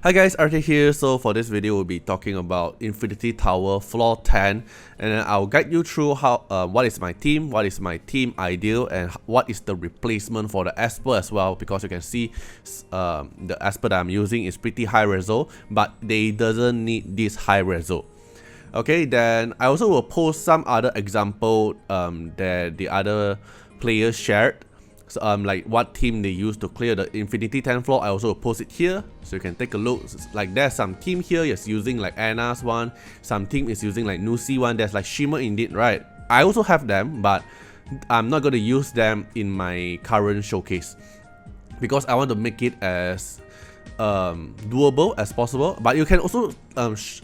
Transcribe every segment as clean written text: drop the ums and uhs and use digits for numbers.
Hi guys, Artiar here. So for this video, we'll be talking about Infinity Tower Floor 10, and then I'll guide you through how what is my team, what is my team ideal, and what is the replacement for the Esper as well. Because you can see the Esper that I'm using is pretty high reso, but they doesn't need this high reso. Okay, then I also will post some other example that the other players shared. So, like what team they use to clear the Infinity 10 floor. I also post it here, so you can take a look. Like there's some team here is using like Anna's one, some team is using like Nusi one. There's like Shimmer indeed, right? I also have them, but I'm not going to use them in my current showcase because I want to make it as doable as possible. But you can also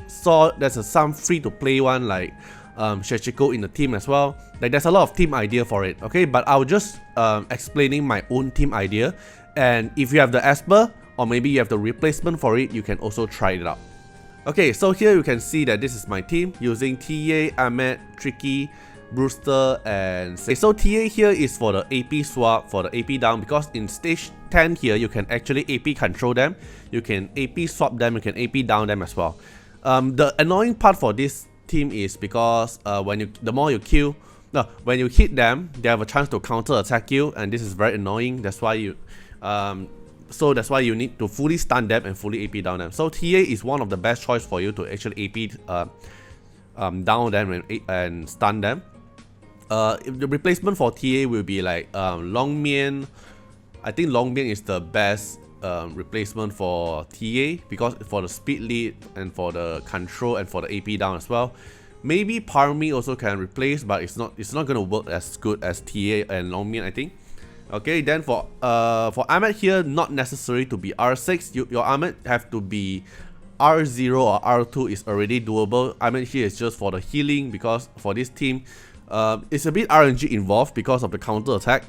saw there's some free to play one like Shechiko in the team as well. Like there's a lot of team idea for it, okay? But I'll just explaining my own team idea, and if you have the Esper or maybe you have the replacement for it, you can also try it out. Okay, so here you can see that this is my team using TA, Ahmed, Tricky, Brewster, and so TA here is for the AP swap, for the AP down, because in stage 10 here you can actually AP control them, you can AP swap them, you can AP down them as well. The annoying part for this team is because when you hit them, they have a chance to counter attack you, and this is very annoying. That's why you that's why you need to fully stun them and fully AP down them. So TA is one of the best choice for you to actually AP down them and stun them. The replacement for TA will be like Long Mian. I think Long Mian is the best replacement for TA because for the speed lead and for the control and for the AP down as well. Maybe Parmi also can replace, but it's not gonna work as good as TA and Long Mian, I think. Okay, then for Ahmed here, not necessary to be R6. Your Ahmed have to be R0 or R2 is already doable. Ahmed here is just for the healing, because for this team, it's a bit RNG involved because of the counter attack.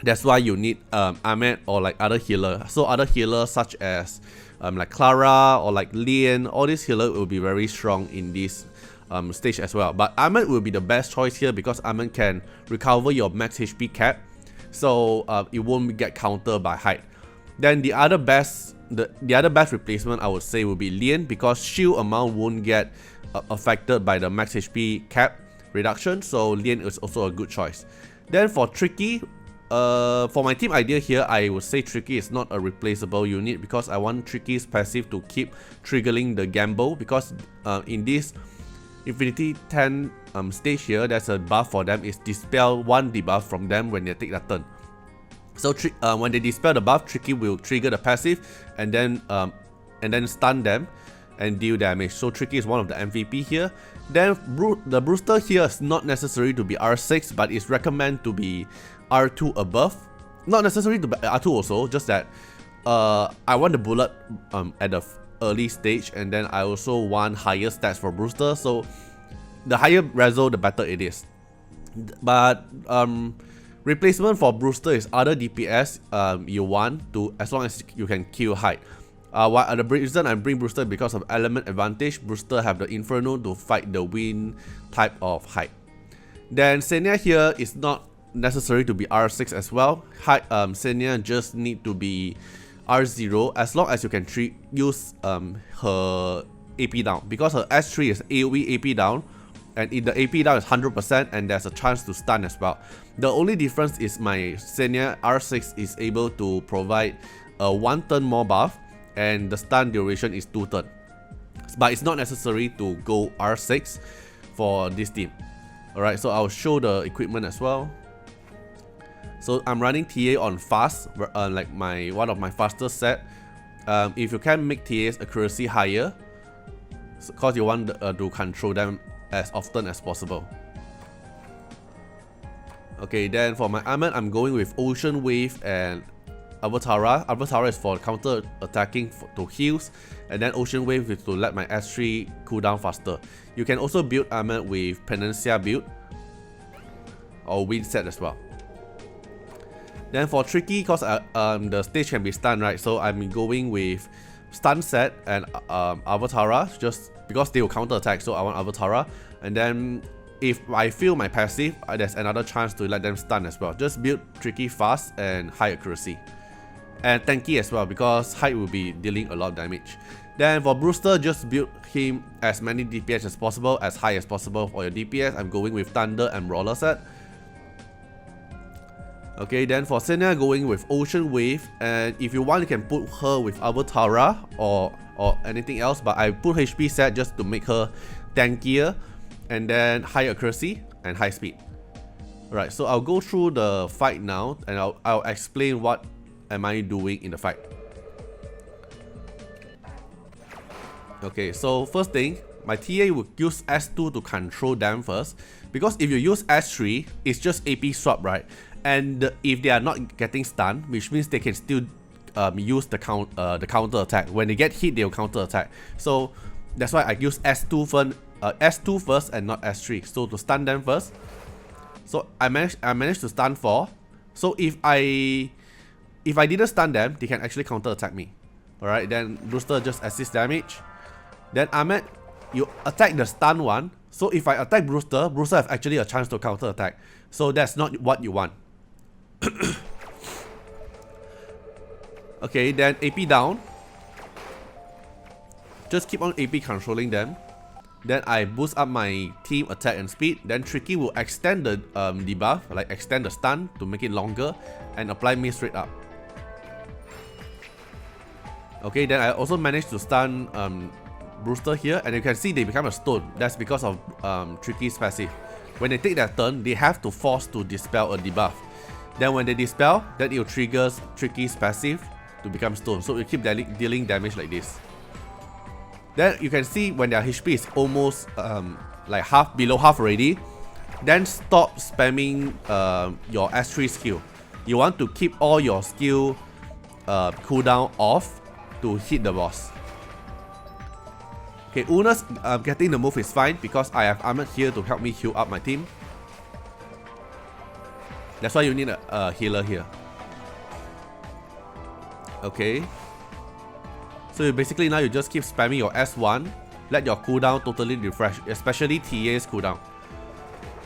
That's why you need Ahmed or like other healer. So other healers such as like Clara or like Lian, all these healers will be very strong in this stage as well. But Ahmed will be the best choice here because Ahmed can recover your max HP cap, so it won't get countered by height. Then the other best replacement I would say will be Lian, because shield amount won't get affected by the max HP cap reduction, so Lian is also a good choice. Then for Tricky, for my team idea here, I would say Tricky is not a replaceable unit because I want Tricky's passive to keep triggering the gamble, because in this Infinity 10 stage here, there's a buff for them, is dispel one debuff from them when they take their turn. So when they dispel the buff, Tricky will trigger the passive and then stun them and deal damage. So Tricky is one of the MVP here. Then the Brewster here is not necessary to be R6, but is recommended to be R2 above. Not necessary to be R2 also, just that I want the bullet at the early stage, and then I also want higher stats for Brewster, so the higher reso the better it is. But replacement for Brewster is other DPS you want to, as long as you can kill height. The reason I bring Brewster because of element advantage. Brewster have the Inferno to fight the wind type of height. Then Senya here is not necessary to be R6 as well. Senya just need to be R0 as long as you can use her AP down, because her S3 is AoE AP down, and if the AP down is 100% and there's a chance to stun as well. The only difference is my Senya R6 is able to provide a 1 turn more buff, and the stun duration is 2 turns. But it's not necessary to go R6 for this team. Alright, so I'll show the equipment as well. So I'm running TA on fast, like one of my fastest set. If you can make TA's accuracy higher, because you want to control them as often as possible. Okay, then for my Ahmed, I'm going with Ocean Wave and Avatara. Avatara is for counter attacking to heals, and then Ocean Wave is to let my S3 cool down faster. You can also build Ahmed with Peninsula build or Wind set as well. Then for Tricky, because the stage can be stun, right? So I'm going with stun set and Avatara, just because they will counter attack. So I want Avatara, and then if I feel my passive, there's another chance to let them stun as well. Just build Tricky fast and high accuracy. and tanky as well because height will be dealing a lot of damage. Then for Brewster, just build him as many DPS as possible, as high as possible for your DPS. I'm going with Thunder and Brawler set. Okay, then for Senya, going with Ocean Wave, and if you want you can put her with Avatara or anything else, but I put HP set just to make her tankier, and then high accuracy and high speed. Right, so I'll go through the fight now, and I'll explain what am I doing in the fight. Okay, so first thing, my TA will use S2 to control them first, because if you use S3, it's just AP swap, right? And if they are not getting stunned, which means they can still use the counter attack. When they get hit, they'll counter attack. So that's why I use S2 first and not S3. So to stun them first. So I managed to stun 4. So if I didn't stun them, they can actually counter attack me. Alright, then Brewster just assist damage. Then Ahmed, you attack the stun one. So if I attack Brewster, Brewster have actually a chance to counter attack. So that's not what you want. Okay, then AP down. Just keep on AP controlling them. Then I boost up my team attack and speed. Then Tricky will extend the debuff, like extend the stun to make it longer, and apply me straight up. Okay, then I also managed to stun Brewster here, and you can see they become a stone. That's because of Tricky's passive. When they take their turn, they have to force to dispel a debuff. Then when they dispel, then it will trigger Tricky's passive to become stone. So you keep dealing damage like this. Then you can see when their HP is almost like below half already, then stop spamming your S3 skill. You want to keep all your skill cooldown off to hit the boss. Okay, Una's getting the move is fine because I have Ahmed here to help me heal up my team. That's why you need a healer here. Okay. So basically now you just keep spamming your S1. Let your cooldown totally refresh, especially TA's cooldown.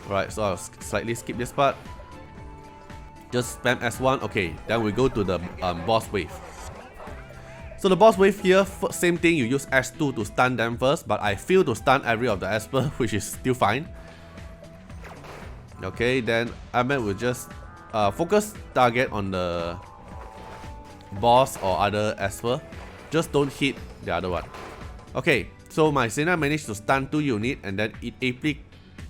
Alright, so I'll slightly skip this part. Just spam S1. Okay, then we go to the boss wave. So the boss wave here, same thing, you use S2 to stun them first, but I fail to stun every of the Esper, which is still fine. Okay, then Ahmed will just focus target on the boss or other Esper. Just don't hit the other one. Okay, so my Sena managed to stun 2 units and then it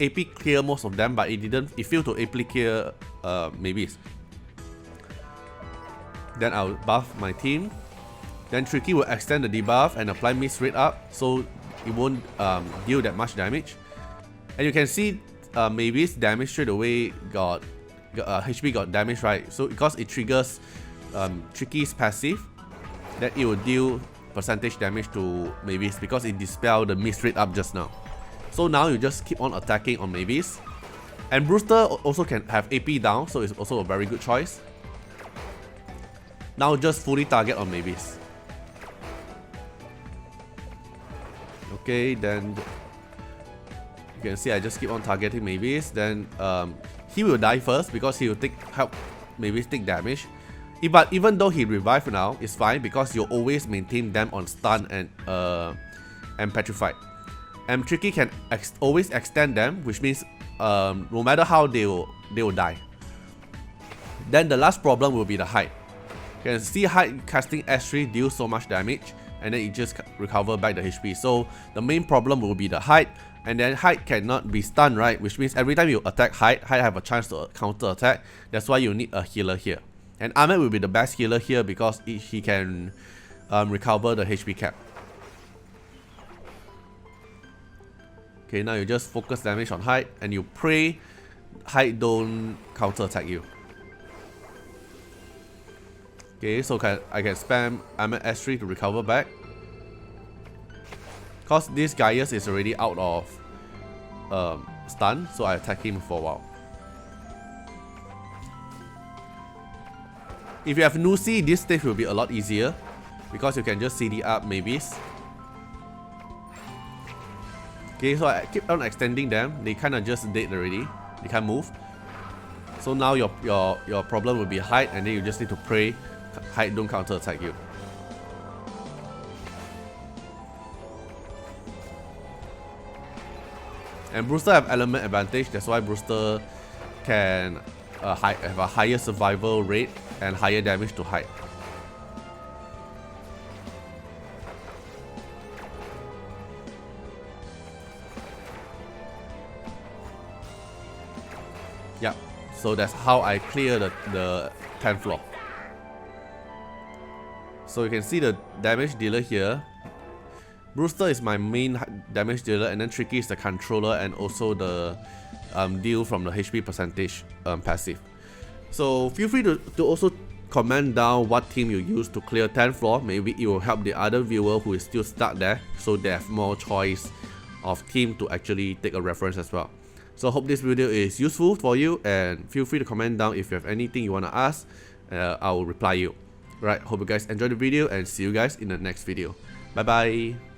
AP clear most of them, but it failed to AP clear maybes. Then I'll buff my team. Then Tricky will extend the debuff and apply me straight up, so it won't deal that much damage. And you can see maybes damage straight away got HP got damaged, right? So because it triggers Tricky's passive, that it will deal percentage damage to maybes because it dispelled the mist straight up just now. So now you just keep on attacking on maybes. And Brewster also can have AP down, so it's also a very good choice. Now just fully target on maybes. Okay, then you can see I just keep on targeting maybes. Then he will die first because he will help maybes take damage. But even though he revived now, it's fine because you always maintain them on stun and petrified. And Tricky can always extend them, which means no matter how they will die. Then the last problem will be the height. You can see height casting S3 deals so much damage, and then it just recover back the HP. So the main problem will be the height, and then height cannot be stunned, right? Which means every time you attack height have a chance to counter attack. That's why you need a healer here. And Ahmed will be the best healer here because he can recover the HP cap. Okay, now you just focus damage on height and you pray height don't counter attack you. Okay, so I can spam Ahmed S3 to recover back. Cause this Gaius is already out of stun, so I attack him for a while. If you have Nusi, this stage will be a lot easier because you can just CD up maybes. Okay, so I keep on extending them. They kind of just dead already. They can't move. So now your problem will be height, and then you just need to pray height don't counter attack you. And Brewster have element advantage, that's why Brewster can have a higher survival rate and higher damage to height. Yeah, so that's how I clear the 10th floor. So you can see the damage dealer here. Brewster is my main damage dealer, and then Tricky is the controller and also the deal from the HP percentage passive. So feel free to also comment down what team you use to clear 10th floor. Maybe it will help the other viewer who is still stuck there, so they have more choice of team to actually take a reference as well. So hope this video is useful for you, and feel free to comment down if you have anything you want to ask. I will reply you. Right, hope you guys enjoyed the video, and see you guys in the next video. Bye bye.